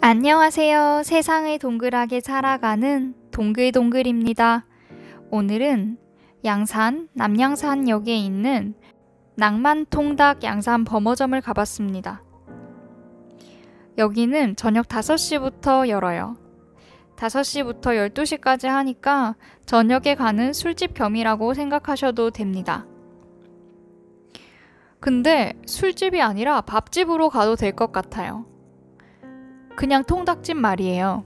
안녕하세요. 세상을 동글하게 살아가는 동글동글입니다. 오늘은 양산 남양산역에 있는 낭만통닭 양산 범어점을 가봤습니다. 여기는 저녁 5시부터 열어요. 5시부터 12시까지 하니까 저녁에 가는 술집 겸이라고 생각하셔도 됩니다. 근데 술집이 아니라 밥집으로 가도 될 것 같아요. 그냥 통닭집 말이에요.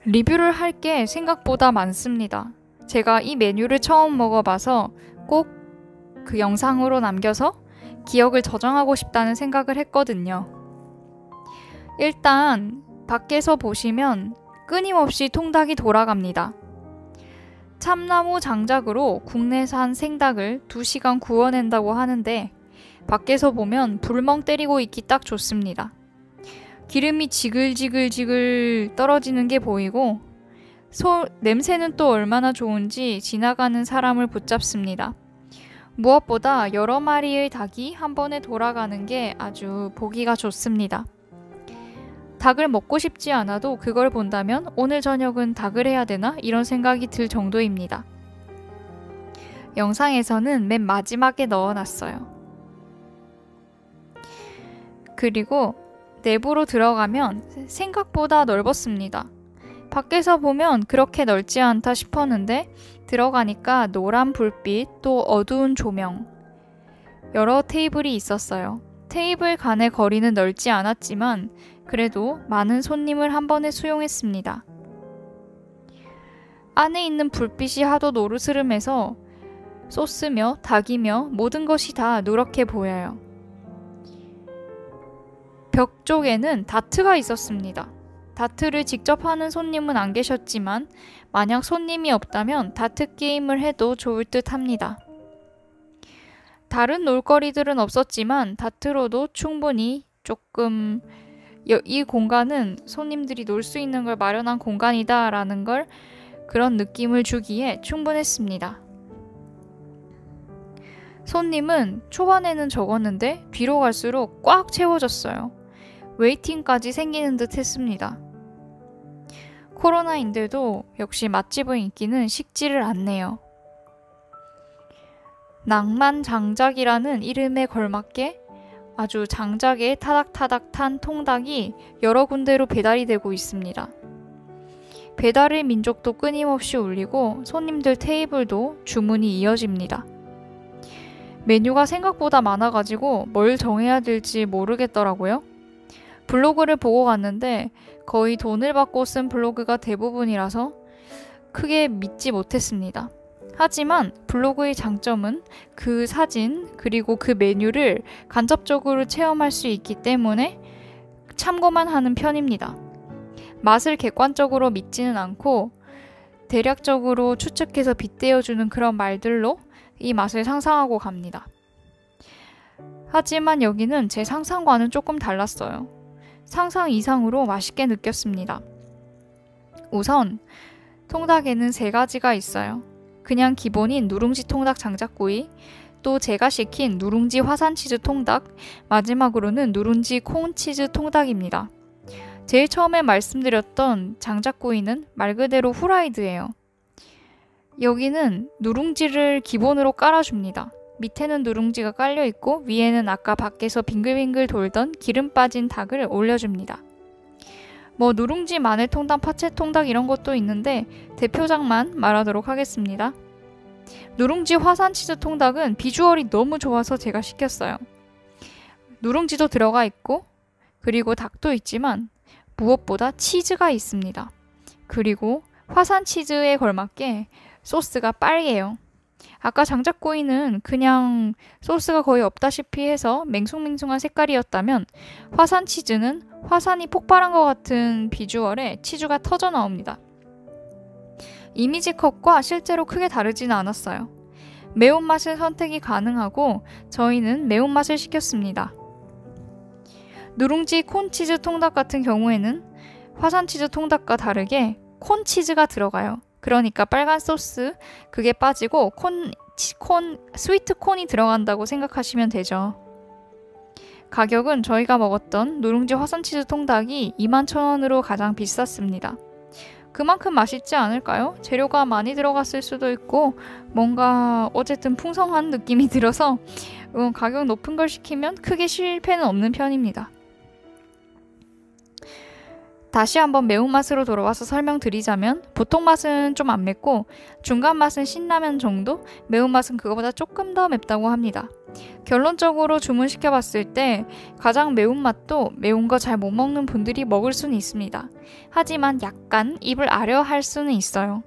리뷰를 할 게 생각보다 많습니다. 제가 이 메뉴를 처음 먹어봐서 꼭 그 영상으로 남겨서 기억을 저장하고 싶다는 생각을 했거든요. 일단 밖에서 보시면 끊임없이 통닭이 돌아갑니다. 참나무 장작으로 국내산 생닭을 2시간 구워낸다고 하는데 밖에서 보면 불멍 때리고 있기 딱 좋습니다. 기름이 지글지글 떨어지는 게 보이고 냄새는 또 얼마나 좋은지 지나가는 사람을 붙잡습니다. 무엇보다 여러 마리의 닭이 한 번에 돌아가는 게 아주 보기가 좋습니다. 닭을 먹고 싶지 않아도 그걸 본다면 오늘 저녁은 닭을 해야 되나? 이런 생각이 들 정도입니다. 영상에서는 맨 마지막에 넣어놨어요. 그리고 내부로 들어가면 생각보다 넓었습니다. 밖에서 보면 그렇게 넓지 않다 싶었는데 들어가니까 노란 불빛 또 어두운 조명, 여러 테이블이 있었어요. 테이블 간의 거리는 넓지 않았지만 그래도 많은 손님을 한 번에 수용했습니다. 안에 있는 불빛이 하도 노르스름해서 소스며 닭이며 모든 것이 다 누렇게 보여요. 벽 쪽에는 다트가 있었습니다. 다트를 직접 하는 손님은 안 계셨지만 만약 손님이 없다면 다트 게임을 해도 좋을 듯 합니다. 다른 놀거리들은 없었지만 다트로도 충분히 조금 이 공간은 손님들이 놀 수 있는 걸 마련한 공간이다 라는 걸 그런 느낌을 주기에 충분했습니다. 손님은 초반에는 적었는데 뒤로 갈수록 꽉 채워졌어요. 웨이팅까지 생기는 듯 했습니다. 코로나인데도 역시 맛집의 인기는 식지를 않네요. 낭만 장작이라는 이름에 걸맞게 아주 장작에 타닥타닥 탄 통닭이 여러 군데로 배달이 되고 있습니다. 배달의 민족도 끊임없이 울리고 손님들 테이블도 주문이 이어집니다. 메뉴가 생각보다 많아가지고 뭘 정해야 될지 모르겠더라고요. 블로그를 보고 갔는데 거의 돈을 받고 쓴 블로그가 대부분이라서 크게 믿지 못했습니다. 하지만 블로그의 장점은 그 사진 그리고 그 메뉴를 간접적으로 체험할 수 있기 때문에 참고만 하는 편입니다. 맛을 객관적으로 믿지는 않고 대략적으로 추측해서 빗대어주는 그런 말들로 이 맛을 상상하고 갑니다. 하지만 여기는 제 상상과는 조금 달랐어요. 상상 이상으로 맛있게 느꼈습니다. 우선 통닭에는 3가지가 있어요. 그냥 기본인 누룽지 통닭 장작구이, 또 제가 시킨 누룽지 화산치즈 통닭, 마지막으로는 누룽지 콘치즈 통닭입니다. 제일 처음에 말씀드렸던 장작구이는 말 그대로 후라이드예요. 여기는 누룽지를 기본으로 깔아줍니다. 밑에는 누룽지가 깔려있고 위에는 아까 밖에서 빙글빙글 돌던 기름 빠진 닭을 올려줍니다. 누룽지 마늘 통닭, 파채 통닭 이런 것도 있는데 대표작만 말하도록 하겠습니다. 누룽지 화산치즈 통닭은 비주얼이 너무 좋아서 제가 시켰어요. 누룽지도 들어가 있고 그리고 닭도 있지만 무엇보다 치즈가 있습니다. 그리고 화산치즈에 걸맞게 소스가 빨개요. 아까 장작구이는 그냥 소스가 거의 없다시피 해서 맹숭맹숭한 색깔이었다면 화산치즈는 화산이 폭발한 것 같은 비주얼에 치즈가 터져 나옵니다. 이미지 컷과 실제로 크게 다르지는 않았어요. 매운맛을 선택이 가능하고 저희는 매운맛을 시켰습니다. 누룽지 콘치즈 통닭 같은 경우에는 화산치즈 통닭과 다르게 콘치즈가 들어가요. 그러니까 빨간 소스 그게 빠지고 스위트 콘이 들어간다고 생각하시면 되죠. 가격은 저희가 먹었던 누룽지 화선치즈 통닭이 21,000원으로 가장 비쌌습니다. 그만큼 맛있지 않을까요? 재료가 많이 들어갔을 수도 있고 뭔가 어쨌든 풍성한 느낌이 들어서 가격 높은 걸 시키면 크게 실패는 없는 편입니다. 다시 한번 매운맛으로 돌아와서 설명드리자면 보통 맛은 좀 안 맵고 중간 맛은 신라면 정도, 매운맛은 그거보다 조금 더 맵다고 합니다. 결론적으로 주문시켜봤을 때 가장 매운맛도 매운 거 잘 못 먹는 분들이 먹을 수는 있습니다. 하지만 약간 입을 아려 할 수는 있어요.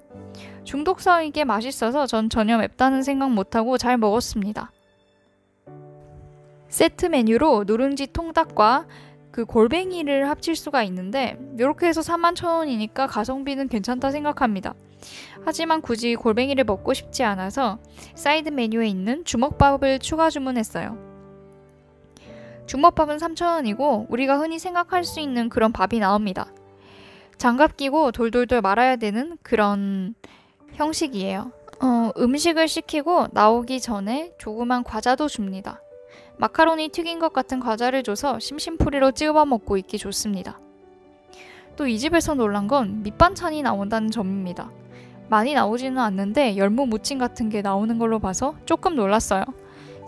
중독성이게 맛있어서 전 전혀 맵다는 생각 못하고 잘 먹었습니다. 세트 메뉴로 누룽지 통닭과 그 골뱅이를 합칠 수가 있는데 이렇게 해서 41,000원이니까 가성비는 괜찮다 생각합니다. 하지만 굳이 골뱅이를 먹고 싶지 않아서 사이드 메뉴에 있는 주먹밥을 추가 주문했어요. 주먹밥은 3,000원이고 우리가 흔히 생각할 수 있는 그런 밥이 나옵니다. 장갑 끼고 돌돌돌 말아야 되는 그런 형식이에요. 음식을 시키고 나오기 전에 조그만 과자도 줍니다. 마카로니 튀긴 것 같은 과자를 줘서 심심풀이로 찍어 먹고 있기 좋습니다. 또 이 집에서 놀란 건 밑반찬이 나온다는 점입니다. 많이 나오지는 않는데 열무 무침 같은 게 나오는 걸로 봐서 조금 놀랐어요.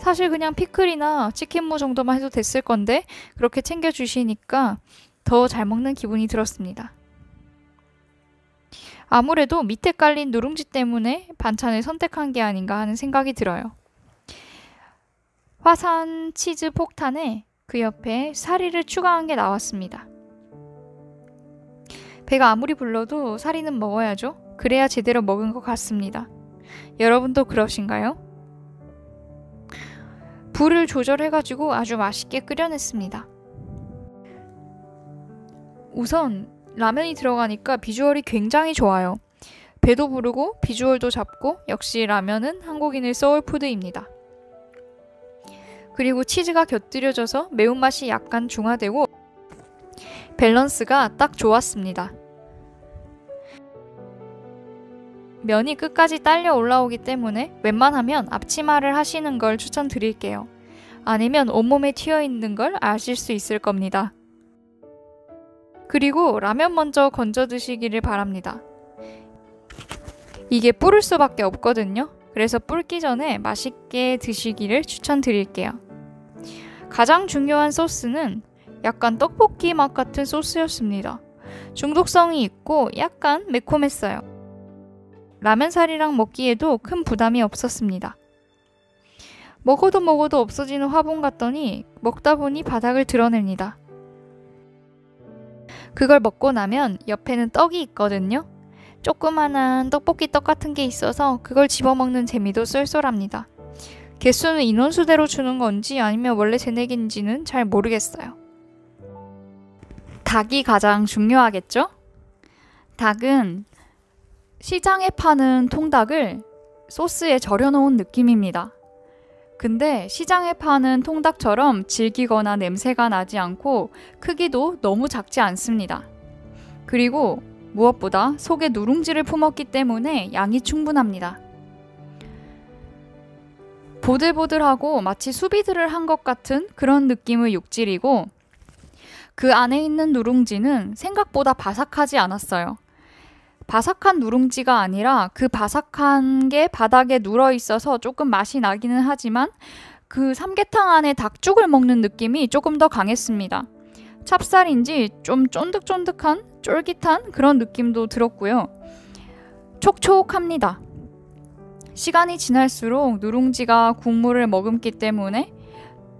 사실 그냥 피클이나 치킨무 정도만 해도 됐을 건데 그렇게 챙겨주시니까 더 잘 먹는 기분이 들었습니다. 아무래도 밑에 깔린 누룽지 때문에 반찬을 선택한 게 아닌가 하는 생각이 들어요. 화산 치즈 폭탄에 그 옆에 사리를 추가한 게 나왔습니다. 배가 아무리 불러도 사리는 먹어야죠. 그래야 제대로 먹은 것 같습니다. 여러분도 그러신가요? 불을 조절해가지고 아주 맛있게 끓여냈습니다. 우선 라면이 들어가니까 비주얼이 굉장히 좋아요. 배도 부르고 비주얼도 잡고 역시 라면은 한국인의 소울푸드입니다. 그리고 치즈가 곁들여져서 매운맛이 약간 중화되고 밸런스가 딱 좋았습니다. 면이 끝까지 딸려 올라오기 때문에 웬만하면 앞치마를 하시는 걸 추천드릴게요. 아니면 온몸에 튀어있는 걸 아실 수 있을 겁니다. 그리고 라면 먼저 건져 드시기를 바랍니다. 이게 불을 수밖에 없거든요. 그래서 불기 전에 맛있게 드시기를 추천드릴게요. 가장 중요한 소스는 약간 떡볶이 맛 같은 소스였습니다. 중독성이 있고 약간 매콤했어요. 라면사리랑 먹기에도 큰 부담이 없었습니다. 먹어도 없어지는 화분 같더니 먹다 보니 바닥을 드러냅니다. 그걸 먹고 나면 옆에는 떡이 있거든요. 조그만한 떡볶이 떡 같은 게 있어서 그걸 집어먹는 재미도 쏠쏠합니다. 개수는 인원수대로 주는 건지 아니면 원래 재내기인지는 잘 모르겠어요. 닭이 가장 중요하겠죠? 닭은 시장에 파는 통닭을 소스에 절여놓은 느낌입니다. 근데 시장에 파는 통닭처럼 질기거나 냄새가 나지 않고 크기도 너무 작지 않습니다. 그리고 무엇보다 속에 누룽지를 품었기 때문에 양이 충분합니다. 보들보들하고 마치 수비드를 한 것 같은 그런 느낌의 육질이고 그 안에 있는 누룽지는 생각보다 바삭하지 않았어요. 바삭한 누룽지가 아니라 그 바삭한 게 바닥에 눌어있어서 조금 맛이 나기는 하지만 그 삼계탕 안에 닭죽을 먹는 느낌이 조금 더 강했습니다. 찹쌀인지 좀 쫀득쫀득한 쫄깃한 그런 느낌도 들었고요. 촉촉합니다. 시간이 지날수록 누룽지가 국물을 머금기 때문에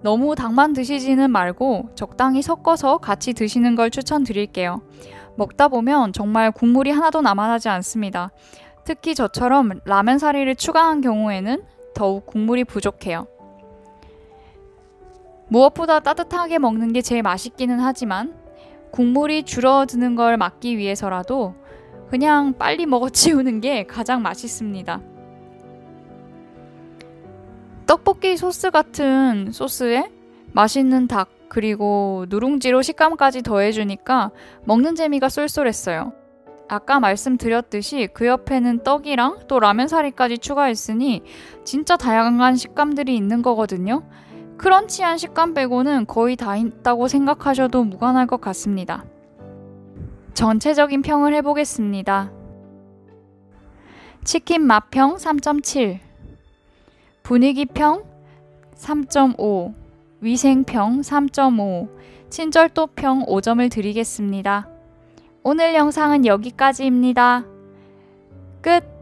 너무 닭만 드시지는 말고 적당히 섞어서 같이 드시는 걸 추천드릴게요. 먹다 보면 정말 국물이 하나도 남아나지 않습니다. 특히 저처럼 라면 사리를 추가한 경우에는 더욱 국물이 부족해요. 무엇보다 따뜻하게 먹는 게 제일 맛있기는 하지만 국물이 줄어드는 걸 막기 위해서라도 그냥 빨리 먹어치우는 게 가장 맛있습니다. 떡볶이 소스 같은 소스에 맛있는 닭 그리고 누룽지로 식감까지 더해주니까 먹는 재미가 쏠쏠했어요. 아까 말씀드렸듯이 그 옆에는 떡이랑 또 라면사리까지 추가했으니 진짜 다양한 식감들이 있는 거거든요. 크런치한 식감 빼고는 거의 다 있다고 생각하셔도 무관할 것 같습니다. 전체적인 평을 해보겠습니다. 치킨 맛평 3.7, 분위기평 3.5, 위생평 3.5, 친절도평 5점을 드리겠습니다. 오늘 영상은 여기까지입니다. 끝!